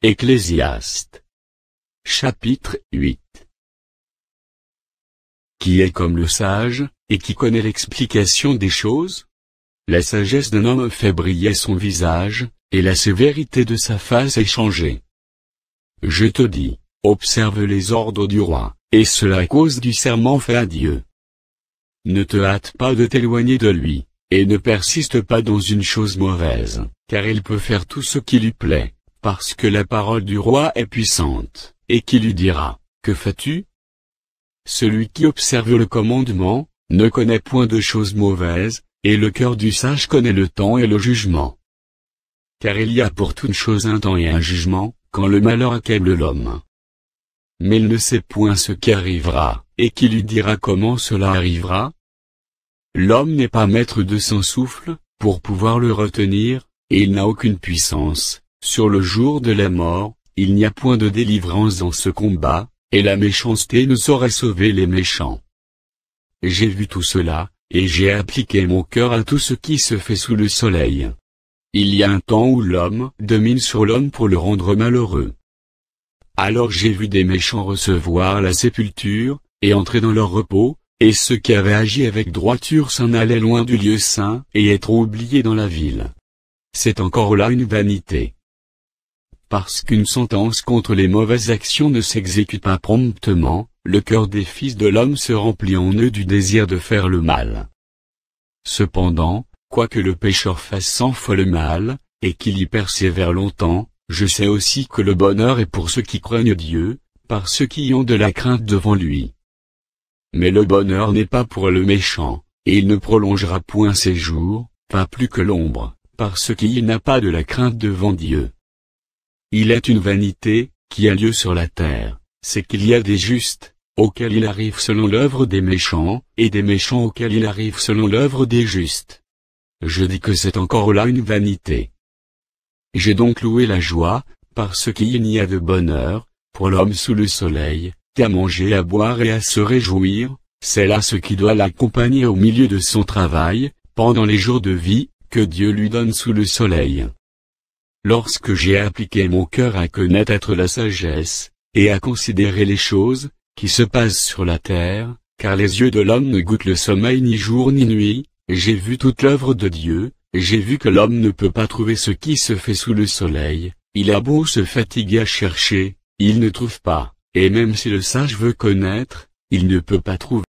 Ecclésiaste. Chapitre 8. Qui est comme le sage, et qui connaît l'explication des choses? La sagesse d'un homme fait briller son visage, et la sévérité de sa face est changée. Je te dis, observe les ordres du roi, et cela à cause du serment fait à Dieu. Ne te hâte pas de t'éloigner de lui, et ne persiste pas dans une chose mauvaise, car il peut faire tout ce qui lui plaît, parce que la parole du roi est puissante, et qui lui dira, que fais-tu? Celui qui observe le commandement, ne connaît point de choses mauvaises, et le cœur du sage connaît le temps et le jugement. Car il y a pour toute chose un temps et un jugement, quand le malheur accable l'homme. Mais il ne sait point ce qui arrivera, et qui lui dira comment cela arrivera? L'homme n'est pas maître de son souffle, pour pouvoir le retenir, et il n'a aucune puissance. Sur le jour de la mort, il n'y a point de délivrance dans ce combat, et la méchanceté ne saurait sauver les méchants. J'ai vu tout cela, et j'ai appliqué mon cœur à tout ce qui se fait sous le soleil. Il y a un temps où l'homme domine sur l'homme pour le rendre malheureux. Alors j'ai vu des méchants recevoir la sépulture, et entrer dans leur repos, et ceux qui avaient agi avec droiture s'en allaient loin du lieu saint, et être oubliés dans la ville. C'est encore là une vanité. Parce qu'une sentence contre les mauvaises actions ne s'exécute pas promptement, le cœur des fils de l'homme se remplit en eux du désir de faire le mal. Cependant, quoique le pécheur fasse 100 fois le mal, et qu'il y persévère longtemps, je sais aussi que le bonheur est pour ceux qui craignent Dieu, par ceux qui ont de la crainte devant lui. Mais le bonheur n'est pas pour le méchant, et il ne prolongera point ses jours, pas plus que l'ombre, parce qu'il n'a pas de la crainte devant Dieu. Il est une vanité, qui a lieu sur la terre, c'est qu'il y a des justes, auxquels il arrive selon l'œuvre des méchants, et des méchants auxquels il arrive selon l'œuvre des justes. Je dis que c'est encore là une vanité. J'ai donc loué la joie, parce qu'il n'y a de bonheur, pour l'homme sous le soleil, qu'à manger, à boire et à se réjouir, c'est là ce qui doit l'accompagner au milieu de son travail, pendant les jours de vie, que Dieu lui donne sous le soleil. Lorsque j'ai appliqué mon cœur à connaître la sagesse, et à considérer les choses, qui se passent sur la terre, car les yeux de l'homme ne goûtent le sommeil ni jour ni nuit, j'ai vu toute l'œuvre de Dieu, et j'ai vu que l'homme ne peut pas trouver ce qui se fait sous le soleil, il a beau se fatiguer à chercher, il ne trouve pas, et même si le sage veut connaître, il ne peut pas trouver.